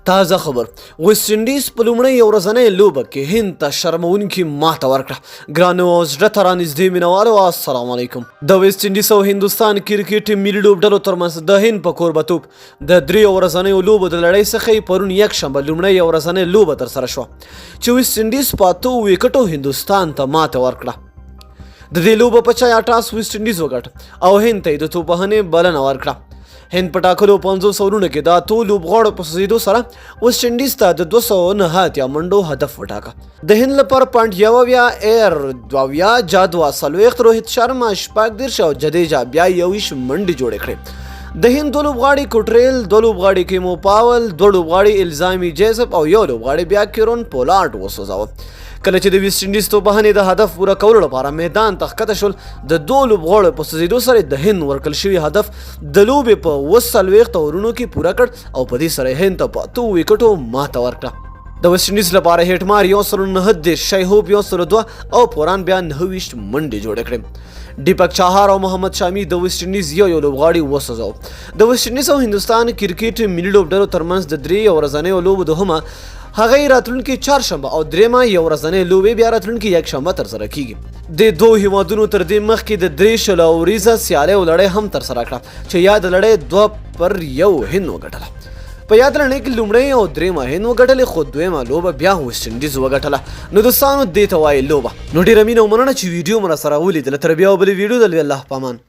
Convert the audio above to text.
تازه خبر ویسټ انډیز په لومړۍ ورځنۍ لوبه کې هند ته شرموونکې ماته ورکړه. ګرانو او زړه ته رانږدې مینوالو السلام علیکم. د ویسټ انډیز او هندوستان کرکټ ملي لوبډلو ترمنځ د هند په کوربتوب د 3 ورځنیو لوبو د لړۍ څخه پرون یکشنبه لومړۍ ورځنۍ لوبه ترسره شوه چې ویسټ انډیز په 8 وکټو هندوستان ته ماته ورکړه. د دې لوبه په چا ټاس ویسټ انډیز وګټه او هند ته د توپ وهنې بلنه ورکړه. هند په ټاکلو 50 اورونو کې د 8 لوبغاړو په سوځېدو سره ویسټ انډیز ته د 209 منډو هدف وټاکه. د هند لپاره پاینټ 1 ایر 2 جادوا 40 روهیت شرما 14 او جدیجا بیا 21 منډې جوړې کړې. د هند 2 لوبغاړي کوټریل 2 لوبغاړي کیمو پاول 2 لوبغاړي الزامي جیسپ او 1 لوبغاړي بیا کیرون پولارډ وسوځاوه. کله چې د ویسټ انډیز توپوهنې د هدف پوره کولو لپاره میدان ته ښکته شول د 2 لوبغاړو په سوځېدو سره د هند ورکړل شوي هدف د لوبې په 40 اورونو کې پوره کړ او په دې سره هند ته په 8 وکټو ماته ورکړه. د ویسټ انډیز لپاره هیټمار 119 شایهوب 102 او پوران بیا 29 منډې جوړې کړې. دیپک چاهار او محمد شامی د ویسټ انډیز یو لوبغاړي وسوځاو. د ویسټ انډیز او هندوستان کرکټ ملي لوبډلو ترمنځ د 3 ورځنیو لوبو دوهمه هغه راتلونکي چهارشنبه او درېمه ورځنۍ لوبې بیا راتلونکي یکشنبه ترسره کیږي. د 2 هیوادونو تر دې مخکې د 3 اوریزه سیالۍ لړۍ هم ترسره کړه چې یا د لړۍ 2-1 هند وګټله. په یاد لرئ کې لومړی او درېمه هند وګټلې خو دویمه لوبه بیا ویسټ انډیز وګټله. نو دوستانو دې ته وایي لوبه. نو ډېره مینه او مننه چې ویډیو مو راسره ولیدله. تر بیا بلې ویډیو د الله په امان.